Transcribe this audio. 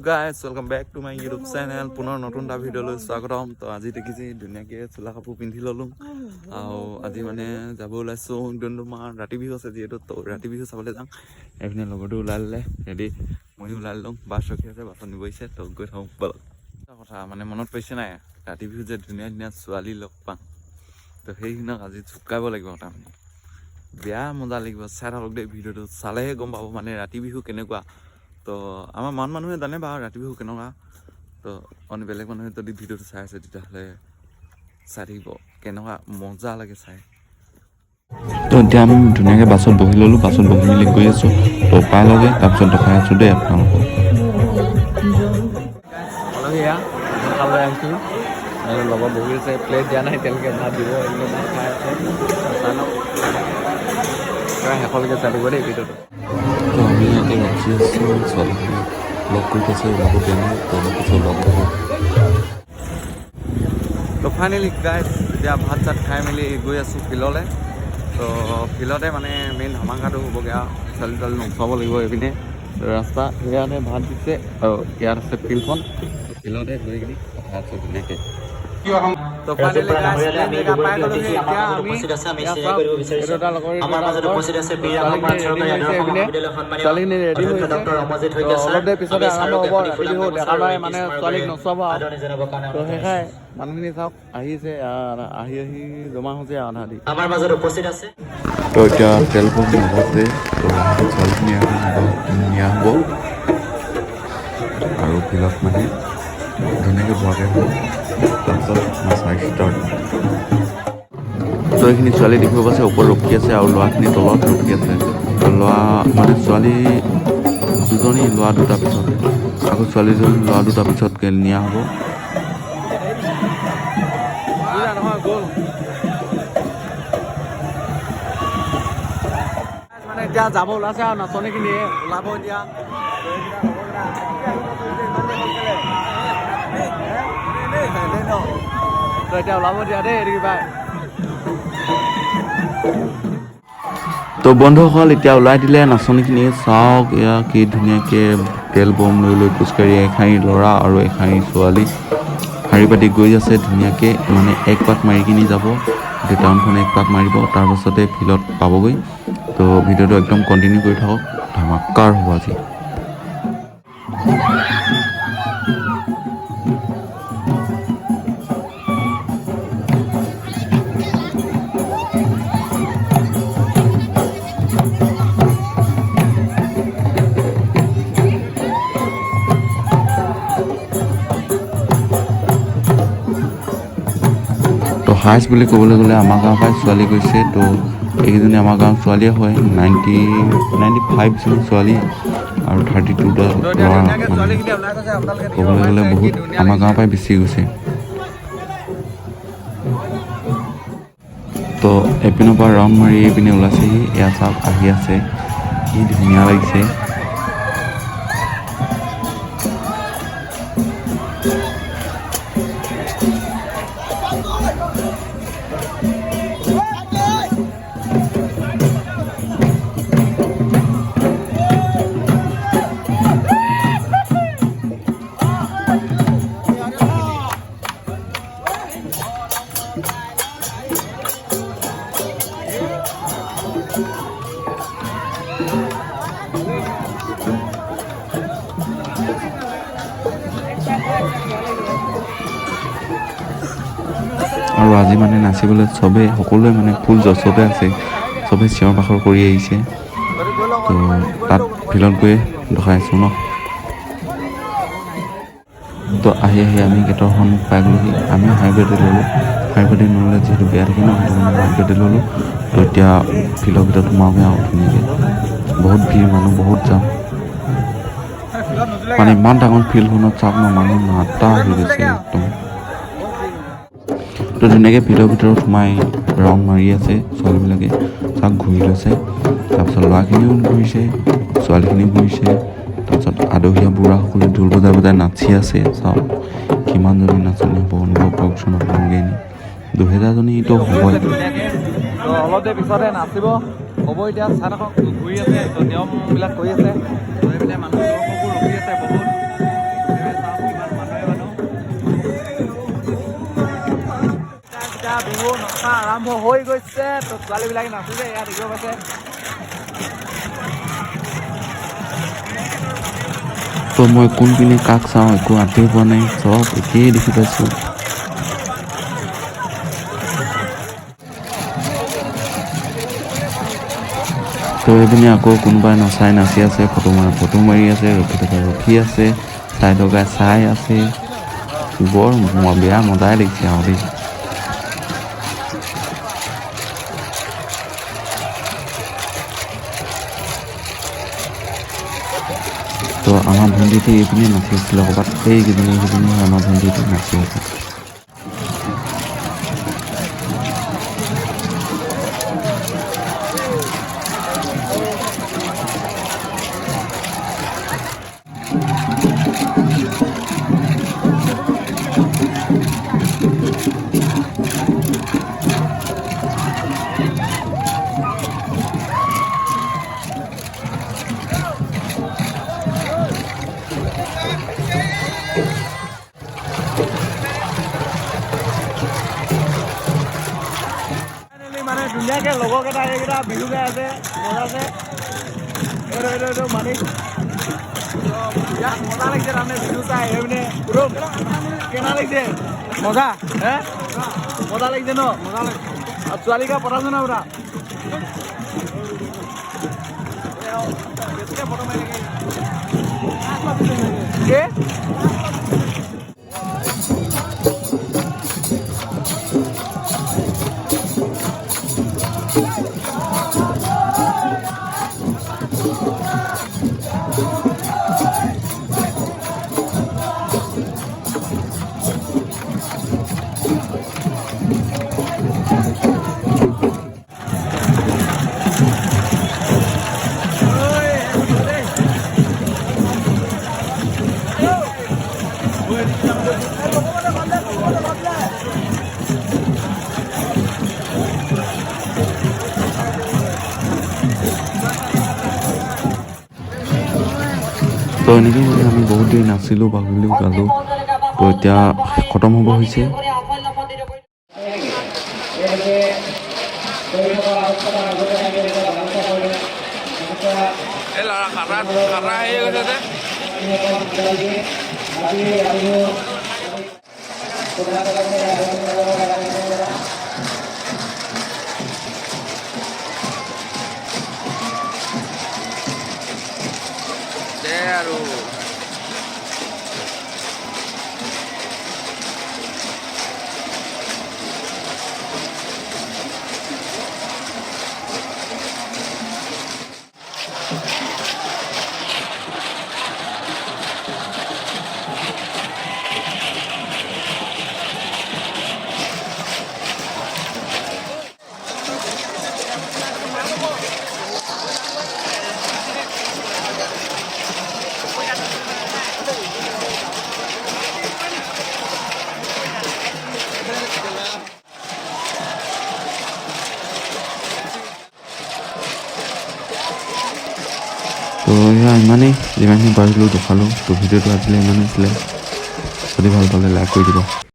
Guys welcome back to my YouTube channel পুনৰ নতুন এটা ভিডিঅ'লৈ স্বাগতম তো আজি দেখিছে ধুনীয়াকৈ চোলা কাপোৰ পিন্ধি ল'লোঁ আৰু আজি মানে যাব ওলাইছোঁ ডুমডুমাৰ ৰাতি বিহু আছে যিহেতু তো ৰাতি বিহু চাবলৈ যাম এইপিনে লগৰটো ওলাই ল'লে ৰেডি ময়ো ওলাই ল'লোঁ বাছ ৰখি আছে বাছত নিবহিছে তো গৈ থাকোঁ ব'লক কথা মানে মনত পৰিছে নাই ৰাতি বিহু যে ধুনীয়া ধুনীয়া ছোৱালী লগ পাম তো সেইখিনিক আজি জোকাব লাগিব তাৰমানে বেয়া মজা লাগিব চাই থাকক দেই ভিডিঅ'টো চালেহে গম পাব মানে ৰাতি বিহু কেনেকুৱা তো আমাৰ মান মানুহে জানে বাৰু ৰাতি বিহু কেনেকুৱা তো অন্য বেলেগ মানুহে যদি ভিডিঅ'টো চাই আছে তেতিয়াহ'লে চাই থাকিব কেনেকুৱা মজা লাগে চাই তো এতিয়া আমি ধুনীয়াকৈ বাছত বহি ল'লোঁ বাছত বহি মেলি গৈ আছোঁ তো পাই লগে তাৰপিছত দেখাই আছোঁ দেই আপোনালোকক এয়া খাবলৈ আহিছোঁ লগত বহি আছে প্লেট দিয়া নাই তেওঁলোকে ভাত দিব ভাত খাই আছে চাই লওক শেষলৈকে চাই দিব দেই ভিডিঅ'টো তো আমি ইয়াতে ৰাখি আছোঁ ছোৱালীখিনি লগ কৰি থৈছে ওলাব দিয়া নাই পিছত লগ হ'ব তো ফাইনেলি গাইজ এতিয়া ভাত চাত খাই মেলি গৈ আছোঁ ফিল্ডলৈ তো ফিল্ডতে মানে মেইন ধামাকাটো হ'বগৈ আৰু ছোৱালী তোৱালী নচাব লাগিব এইপিনে ৰাস্তা ইয়াতে ভাত দিছে আৰু ইয়াত আছে ফিল্ডখন ফিল্ডতে গৈ কিনি কথা আছোঁ ধুনীয়াকৈ মানুহখিনি চাওক আহিছে আহি জমা হৈছে আধা দি আমাৰ মাজত উপস্থিত আছে তো এতিয়া তেল পাম্প নাথাকে তো ছোৱালীখিনি নিয়া হ'ব আৰু ফিল্ডত মানে ধুনীয়াকৈ ভৰাকৈ হ'ব তাৰপিছত মাছ মাৰি ষ্টাৰ্ট তো এইখিনি ছোৱালী দেখিব পাইছে ওপৰত ৰখি আছে আৰু ল'ৰাখিনি তলত ৰখি আছে তো ল'ৰা মানে ছোৱালী দুজনী ল'ৰা দুটা পিছত আকৌ ছোৱালীজনী ল'ৰা দুটা পিছত নিয়া হ'ব মানে এতিয়া যাব ওলাইছে আৰু নাচনীখিনিয়ে ওলাব এতিয়া তো এতিয়া ওলাব দিয়া দেই এৰি পাই তো বন্ধুসকল এতিয়া ওলাই দিলে নাচনীখিনি চাওক এয়া কি ধুনীয়াকৈ তেল বম লৈ লৈ খোজকাঢ়ি এশাৰী ল'ৰা আৰু এশাৰী ছোৱালী শাৰী পাতি গৈ আছে ধুনীয়াকৈ মানে এক পাক মাৰি কিনি যাব গোটেই টাউনখন এক পাক মাৰিব তাৰপাছতে ফিল্ডত পাবগৈ তো ভিডিঅ'টো একদম কণ্টিনিউ কৰি থাকক ধামাকাৰ হ'ব আজি হাইষ্ট বুলি ক'বলৈ গ'লে আমাৰ গাঁৱৰ পৰাই ছোৱালী গৈছে তো এইকেইজনী আমাৰ গাঁৱৰ ছোৱালীয়ে হয় 95 ছোৱালী আৰু 32টা ল'ৰা ক'বলৈ গ'লে বহুত আমাৰ গাঁৱৰ পৰাই বেছি গৈছে তো এপিনৰ পৰা ৰাউণ্ড মাৰি এইপিনে ওলাইছেহি এয়া চাওক আহি আছে কি ধুনীয়া লাগিছে আৰু আজি মানে নাচিবলৈ চবেই সকলোৱে মানে ফুল জচতে আছে চবেই চিঞৰ বাখৰ কৰি আহিছে তো তাত ফিল্ডত গৈ দেখাইছোঁ ন তো আহি আমি গেটৰ সন্মুখ পাই গ'লোহি আমি হাইৱেতে ল'লোঁ হাইৱেতে নল'লে যিহেতু বেয়া থাকে ন সেইটো মানে হাইৱেতে ল'লোঁ তো এতিয়া ফিল্ডৰ ভিতৰত সোমাওঁগৈ আৰু ধুনীয়াকৈ বহুত ভিৰ মানুহ বহুত যাম মানে ইমান ডাঙৰ ফিল্ডখনত চাওক ন মানুহ নাটা হৈ গৈছে একদম তো ধুনীয়াকৈ ফিল্ডৰ ভিতৰত সোমাই ৰাউণ্ড মাৰি আছে ছোৱালীবিলাকে চাওক ঘূৰি লৈছে তাৰপিছত ল'ৰাখিনিও ঘূৰিছে ছোৱালীখিনিও ঘূৰিছে তাৰপিছত আদহীয়া বুঢ়াসকলে ঢোল বজাই বজাই নাচি আছে চাওক কিমানজনী নাচনী হ'ব অনুভৱ কৰকচোন আপোনালোকে এনেই 2000জনীতো হ'বই অলপ দেৰি পিছতে নাচিব হ'ব এতিয়া চাই থাকক ঘূৰি আছে তো নিয়মবিলাক কৰি আছে মানুহ ৰখি আছে বহুত এতিয়া বিহু নচা আৰম্ভ হৈ গৈছে। তো ছোৱালীবিলাকে নাচিছে, ইয়াত দেখিব পাইছে। তো মই কোনপিনে কাক চাওঁ একো আঁতৰি পোৱা নাই, চব একেই দেখি পাইছোঁ। তো এইপিনে আকৌ কোনোবাই নচাই নাচি আছে, ফটো মাৰি আছে, ৰখি থকা ৰখি আছে, চাই থকা চাই আছে। বৰ বেয়া মজাই লাগিছে আৰু দেই। তো আমাৰ ভণ্টিটো এইপিনে নাচি আছিলে ক'ৰবাত, এইকেইজনী হয় আমাৰ ভণ্টিটো নাচি আছে। মানে ধুনীয়াকে লগৰকেইটা এইকেইটা বিহু গাই আছে, মজাছে। এইটো মানি ইয়াত মজা লাগিছে তাৰমানে বিহু চাই। এইপিনে কেনা লাগিছে? মজা হে মজা লাগিছে ন? মজা লাগিছে। আৰু ছোৱালীকা পঠাইছে ন পুৰা? বেছিকে ফটো মাৰি থাকে। তো এনেকৈ মানে আমি বহুত দেৰি নাচিলোঁ, বাগিলোঁ, গালোঁ। তো এতিয়া খতম হ'ব হৈছে। আৰু তো এয়া ইমানেই, যিমানখিনি পাৰিছিলোঁ দেখালোঁ। তো ভিডিঅ'টো আজিলৈ ইমানেই আছিলে। যদি ভাল পালে লাইক কৰি দিব।